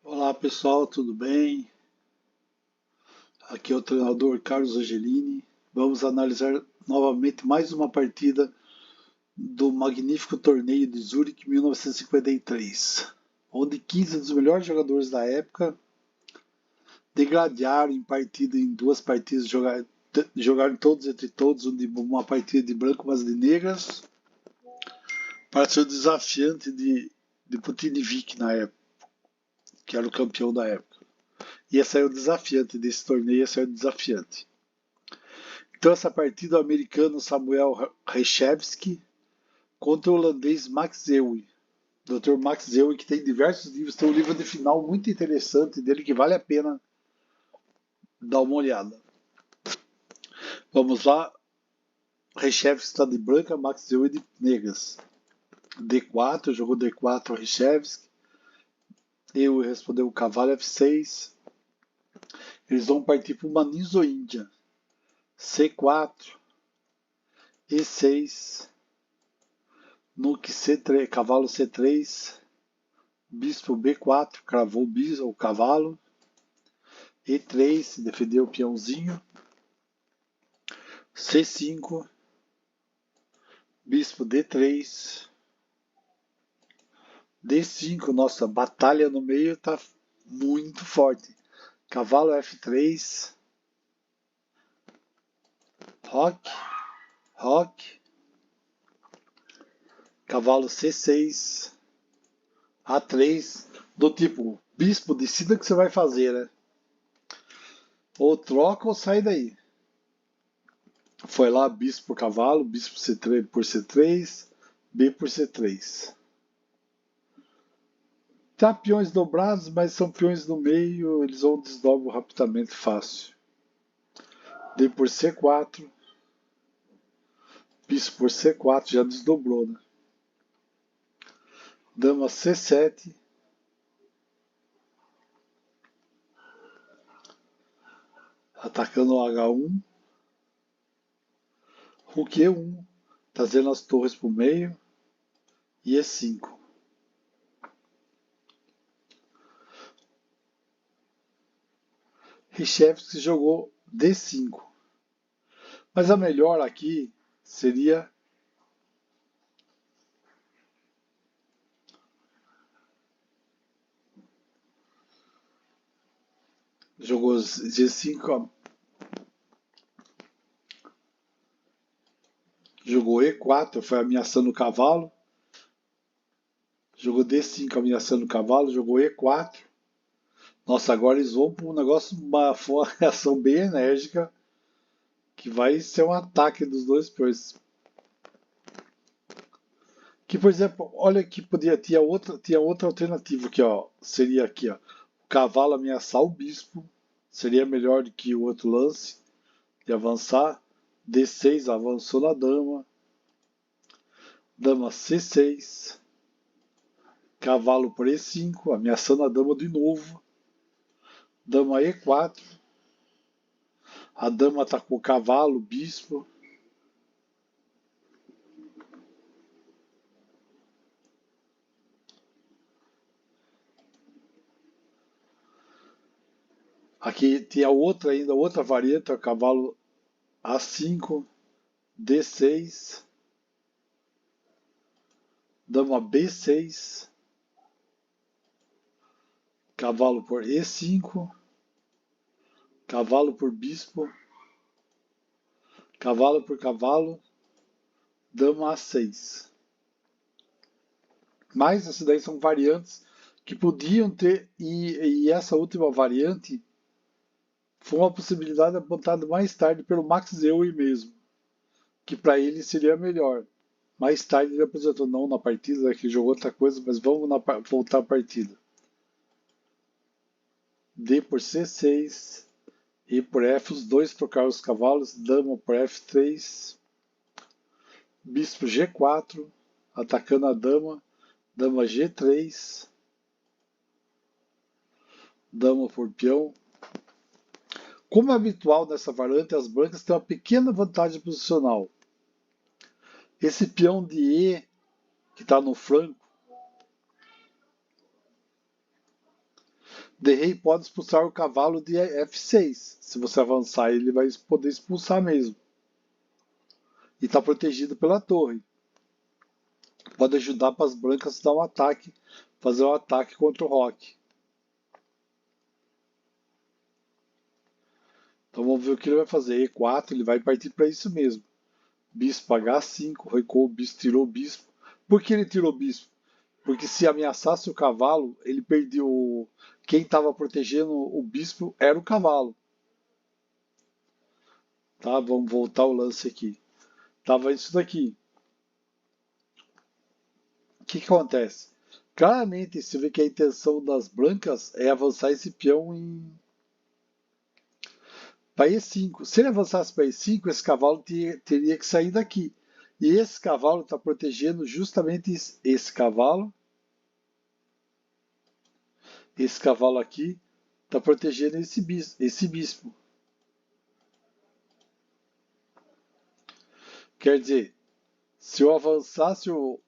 Olá pessoal, tudo bem? Aqui é o treinador Carlos Angelini. Vamos analisar novamente mais uma partida do magnífico torneio de Zurich 1953, onde 15 dos melhores jogadores da época degladiaram em duas partidas, jogaram todos entre todos, uma partida de branco, mas de negras, para ser o desafiante de Putinivik na época, que era o campeão da época. Ia sair o desafiante desse torneio, ia sair o desafiante. Então, essa partida, o americano Samuel Reshevsky contra o holandês Max Euwe. Dr. Max Euwe, que tem diversos livros, tem um livro de final muito interessante dele que vale a pena dar uma olhada. Vamos lá. Reshevsky está de branca, Max Euwe de negras. D4, jogou D4 Reshevsky. Euwe respondeu cavalo F6. Eles vão partir para uma Niso-Índia. C4, E6, Nuque C3, cavalo C3, bispo B4, cravou o cavalo, E3, defendeu o peãozinho, C5, bispo D3, D5, nossa, batalha no meio está muito forte, cavalo F3, roque, roque, cavalo C6, A3, do tipo, bispo, decida o que você vai fazer, né? Ou troca ou sai daí. Foi lá, bispo por cavalo, bispo C3 por C3, B por C3. Tá peões dobrados, mas são peões no meio, eles vão desdobram rapidamente fácil. D por C4, bispo por C4, já desdobrou, né? Dama C7, atacando o H1, Rook E1, trazendo as torres para o meio, e E5. Reshevsky jogou D5. Mas a melhor aqui seria jogou G5, jogou E4, foi ameaçando o cavalo. Jogou D5 ameaçando o cavalo, jogou E4. Nossa, agora eles vão para um negócio, uma reação bem enérgica, que vai ser um ataque dos dois peões. Que, por exemplo, olha que tinha outra alternativa aqui, ó. Seria aqui, ó. O cavalo ameaçar o bispo, seria melhor do que o outro lance de avançar. D6 avançou na dama. Dama C6. Cavalo por E5, ameaçando a dama de novo. Dama E4. A dama atacou o cavalo, o bispo. Aqui tinha outra variante, o cavalo A5, D6, dama B6, cavalo por E5, cavalo por bispo, cavalo por cavalo, dama A6. Mas essas daí são variantes que podiam ter, e essa última variante foi uma possibilidade apontada mais tarde pelo Max Euwe mesmo, que para ele seria melhor. Mais tarde ele apresentou, não na partida, que jogou outra coisa, mas vamos voltar à partida. D por C6, E por F, os dois trocaram os cavalos, dama por F3, bispo G4, atacando a dama, dama G3, dama por peão. Como é habitual nessa variante, as brancas têm uma pequena vantagem posicional. Esse peão de E que está no flanco, The rei pode expulsar o cavalo de F6. Se você avançar, ele vai poder expulsar mesmo. E está protegido pela torre. Pode ajudar para as brancas dar um ataque, fazer um ataque contra o roque. Então vamos ver o que ele vai fazer. E4, ele vai partir para isso mesmo. Bispo H5, recuou o bispo, tirou o bispo. Por que ele tirou o bispo? Porque se ameaçasse o cavalo, ele perdeu. Quem estava protegendo o bispo era o cavalo. Tá, vamos voltar o lance aqui. Tava isso daqui. O que acontece? Claramente, você vê que a intenção das brancas é avançar esse peão para E5. Se ele avançasse para E5, esse cavalo teria que sair daqui. E esse cavalo está protegendo justamente esse cavalo. Esse cavalo aqui está protegendo esse bispo. Quer dizer, se eu avançasse o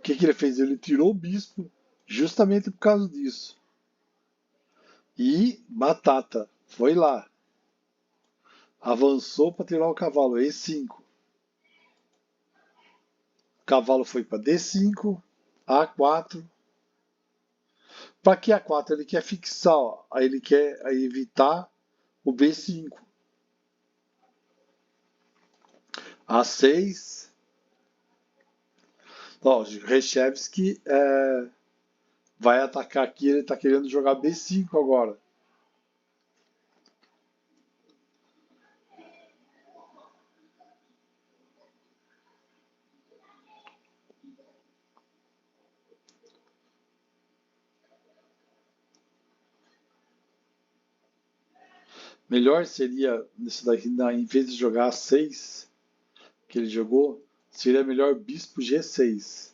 que ele fez? Ele tirou o bispo justamente por causa disso. E batata, foi lá. Avançou para tirar o cavalo, E5. O cavalo foi para D5, A4. Para que A4? Ele quer fixar, ó. Aí ele quer evitar o B5. A6. Ó, Reshevsky vai atacar aqui, ele está querendo jogar B5 agora. Melhor seria, nesse daqui, em vez de jogar A6, que ele jogou, seria melhor bispo G6.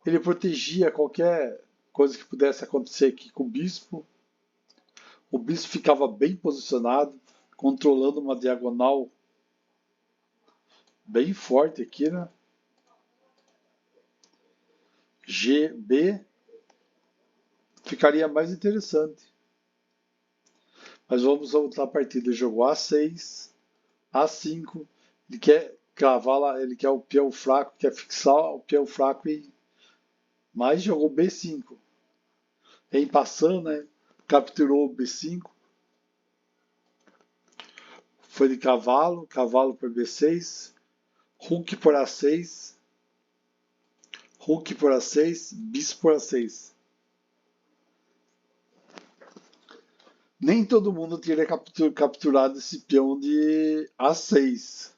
Ele protegia qualquer coisa que pudesse acontecer aqui com o bispo. O bispo ficava bem posicionado, controlando uma diagonal bem forte aqui, né? GB ficaria mais interessante. Mas vamos voltar a partida. Ele jogou A6, A5. Ele quer cravar lá, ele quer o peão fraco, quer fixar o peão fraco e mais jogou B5. Em passando, né? Capturou o B5. Foi de cavalo, cavalo para B6, Rook por A6, Rook por A6, bispo por A6. Nem todo mundo teria capturado esse peão de A6.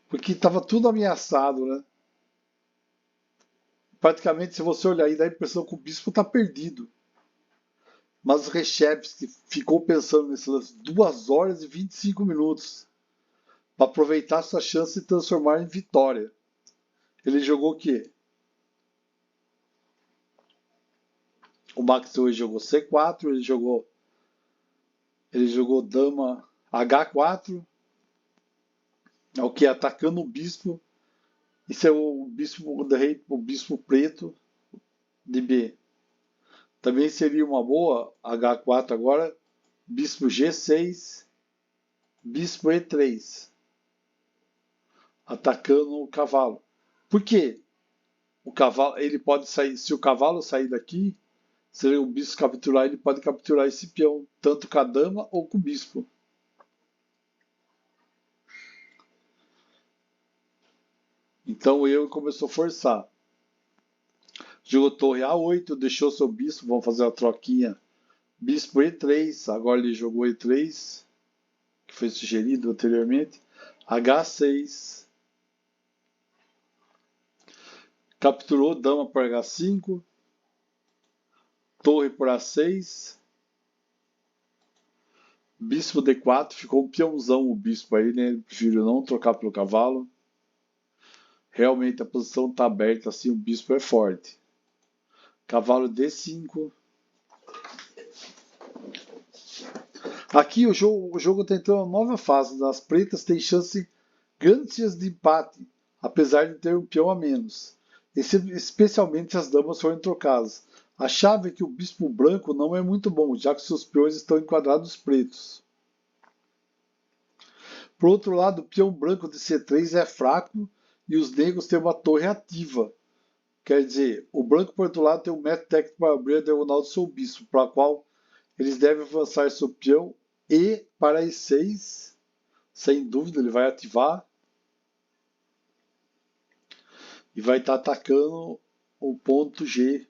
Porque estava tudo ameaçado, né? Praticamente, se você olhar aí, dá a impressão que o bispo está perdido. Mas o Reshevsky ficou pensando nesse lance 2 horas e 25 minutos para aproveitar sua chance de transformar em vitória. Ele jogou o quê? O Max hoje jogou C4, ele jogou dama H4, é o que atacando o bispo. Isso é o bispo preto de B. Também seria uma boa H4 agora, bispo G6, bispo E3, atacando o cavalo. Por quê? O cavalo, ele pode sair, se o cavalo sair daqui, se o bispo capturar, ele pode capturar esse peão, tanto com a dama ou com o bispo. Então ele começou a forçar. Jogou torre A8, deixou seu bispo, vamos fazer uma troquinha. Bispo E3, agora ele jogou E3, que foi sugerido anteriormente. H6. Capturou dama por H5. Torre por A6. Bispo D4, ficou um peãozão o bispo aí, né? Ele preferiu não trocar pelo cavalo. Realmente a posição está aberta, assim o bispo é forte. Cavalo D5. Aqui o jogo está entrando uma nova fase. As pretas têm grandes chances de empate, apesar de ter um peão a menos. especialmente se as damas forem trocadas. A chave é que o bispo branco não é muito bom, já que seus peões estão enquadrados pretos. Por outro lado, o peão branco de C3 é fraco e os negros têm uma torre ativa. Quer dizer, o branco, por outro lado, tem um método técnico para abrir a diagonal do seu bispo, para a qual eles devem avançar seu peão e para E6, sem dúvida, ele vai ativar e vai estar atacando o ponto G.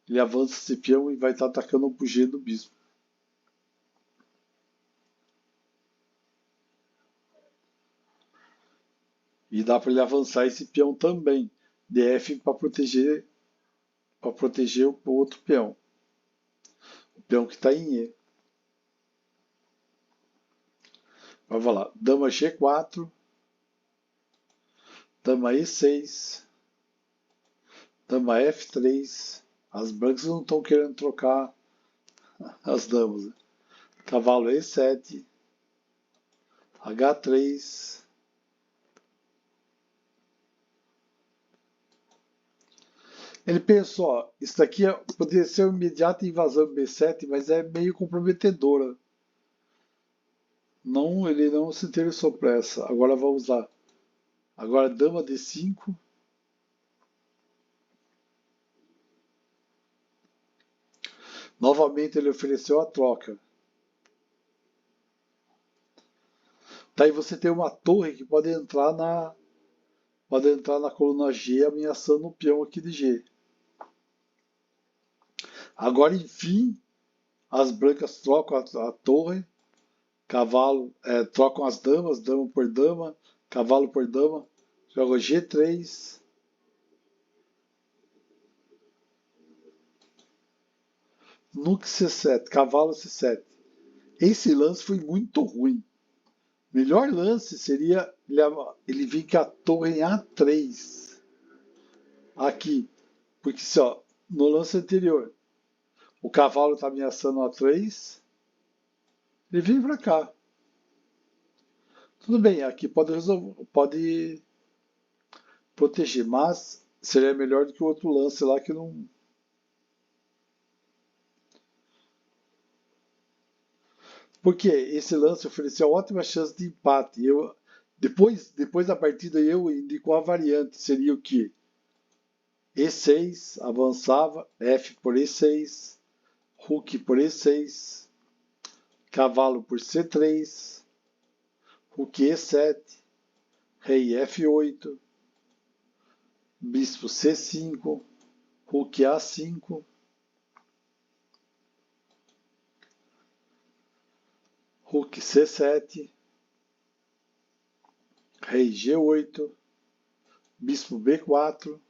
Ele avança esse peão e vai estar atacando o G do bispo. E dá para ele avançar esse peão também. DF para proteger o outro peão. O peão que está em E. Vamos lá. Dama G4. Dama E6. Dama F3. As brancas não estão querendo trocar as damas. Cavalo E7. H3. Ele pensou, ó, isso daqui poderia ser uma imediata invasão B7, mas é meio comprometedora. Não, ele não se interessou por essa. Agora vamos lá. Agora dama D5. Novamente ele ofereceu a troca. Daí você tem uma torre que pode entrar na coluna G, ameaçando o peão aqui de G. Agora, enfim, as brancas trocam a torre, cavalo, trocam as damas, dama por dama, cavalo por dama, joga G3. Nunca C7, cavalo C7. Esse lance foi muito ruim. Melhor lance seria ele vir com a torre em A3. Aqui. Porque só, no lance anterior, o cavalo está ameaçando A3. Ele vem para cá. Tudo bem, aqui pode proteger, mas seria melhor do que o outro lance lá que não. Porque esse lance ofereceu ótima chance de empate. Depois da partida eu indico a variante, seria o que? E6, avançava, F por E6, Rook por E6, cavalo por C3, Rook E7, Rei F8, Bispo C5, Rook A5, Rook C7, Rei G8, Bispo B4,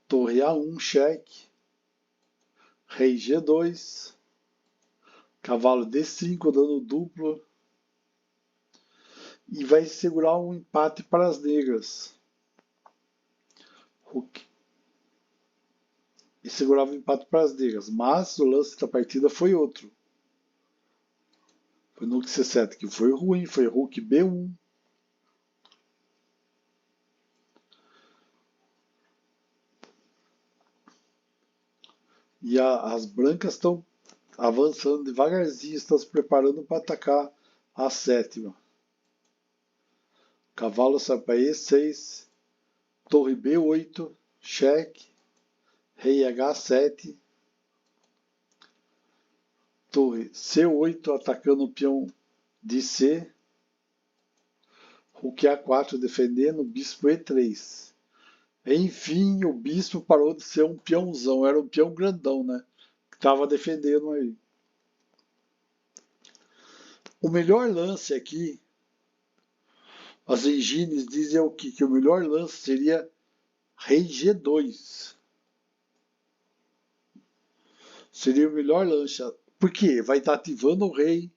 Torre A1, cheque, Rei G2, Cavalo D5 dando duplo, e vai segurar um empate para as negras. Rook. E segurava o empate para as negras, mas o lance da partida foi outro. Foi no C7 que foi ruim, foi Rook B1. E as brancas estão avançando devagarzinho, estão se preparando para atacar a sétima. Cavalo sai para E6, torre B8, cheque, rei H7, torre C8 atacando o peão de C, Rook A4 defendendo, bispo E3. Enfim, o bispo parou de ser um peãozão, era um peão grandão, né? Que estava defendendo aí. O melhor lance aqui, as engines dizem o que? Que o melhor lance seria Rei G2. Seria o melhor lance. Por quê? Vai estar ativando o rei.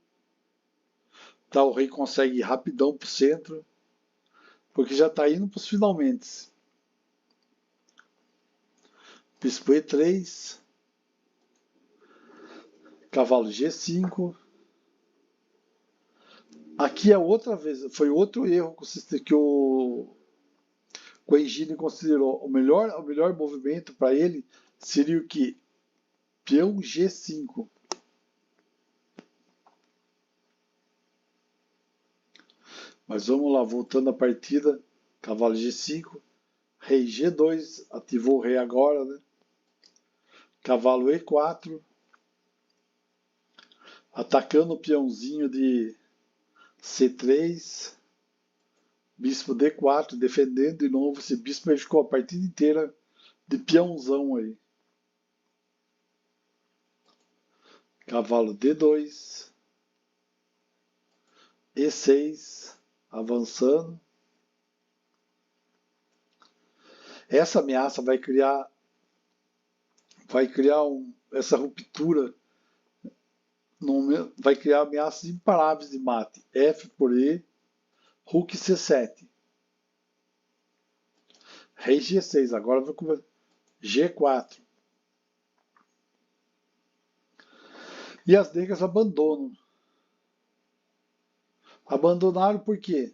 Tá, o rei consegue ir rapidão para o centro. Porque já está indo para os finalmente. Bispo E3. Cavalo G5. Aqui é outra vez, foi outro erro que o Engine considerou. O melhor movimento para ele seria o que? Peão G5. Mas vamos lá, voltando à partida. Cavalo G5. Rei G2. Ativou o rei agora, né? Cavalo E4. Atacando o peãozinho de C3. Bispo D4. Defendendo de novo. Esse bispo aí ficou a partida inteira de peãozão aí. Cavalo D2. E6. Avançando. Essa ameaça vai criar essa ruptura, vai criar ameaças imparáveis de mate. F por E, Rook C7. Rei G6, agora vai com G4. E as negras abandonam. Abandonaram por quê?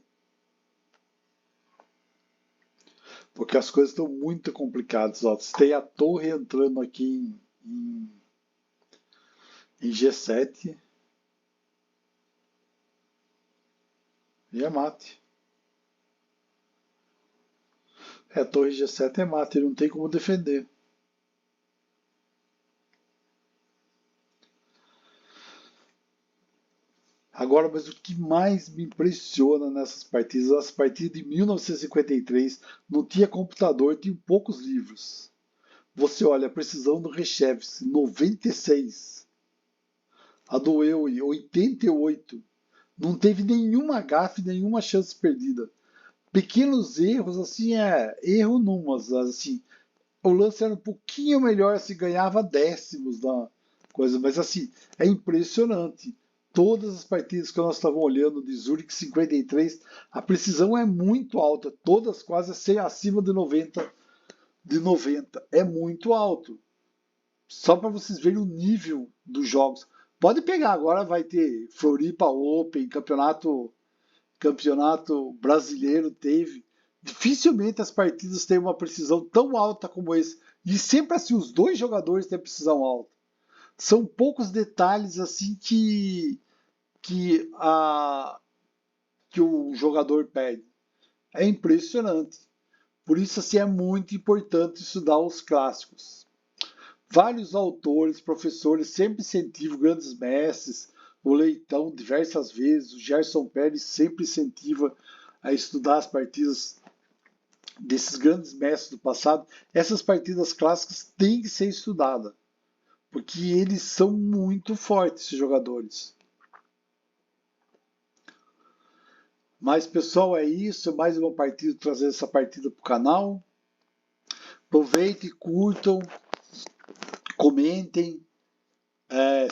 Porque as coisas estão muito complicadas. Ó. Você tem a torre entrando aqui em G7. E é mate. A torre G7 é mate, ele não tem como defender. Agora, mas o que mais me impressiona nessas partidas, as partidas de 1953, não tinha computador, tinha poucos livros. Você olha a precisão do Reshevsky, 96. A do Eui, 88. Não teve nenhuma gafe, nenhuma chance perdida. Pequenos erros, assim, erro numas, assim. O lance era um pouquinho melhor, se ganhava décimos da coisa, mas assim, é impressionante. Todas as partidas que nós estávamos olhando de Zurich 53, a precisão é muito alta, todas quase acima de 90. É muito alto. Só para vocês verem o nível dos jogos. Pode pegar, agora vai ter Floripa Open, campeonato brasileiro teve. Dificilmente as partidas têm uma precisão tão alta como esse. E sempre assim, os dois jogadores têm precisão alta. São poucos detalhes assim que o jogador perde. É impressionante. Por isso assim, é muito importante estudar os clássicos. Vários autores, professores sempre incentivam grandes mestres, o Leitão diversas vezes, o Gerson Pérez sempre incentiva a estudar as partidas desses grandes mestres do passado. Essas partidas clássicas têm que ser estudadas, porque eles são muito fortes, esses jogadores. Mas pessoal, é isso, mais uma partida, trazer essa partida para o canal. Aproveitem, curtam, comentem,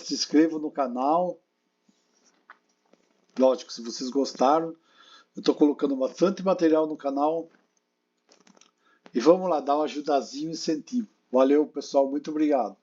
se inscrevam no canal. Lógico, se vocês gostaram, eu estou colocando bastante material no canal. E vamos lá, dar uma ajudazinha e incentivo. Valeu, pessoal, muito obrigado.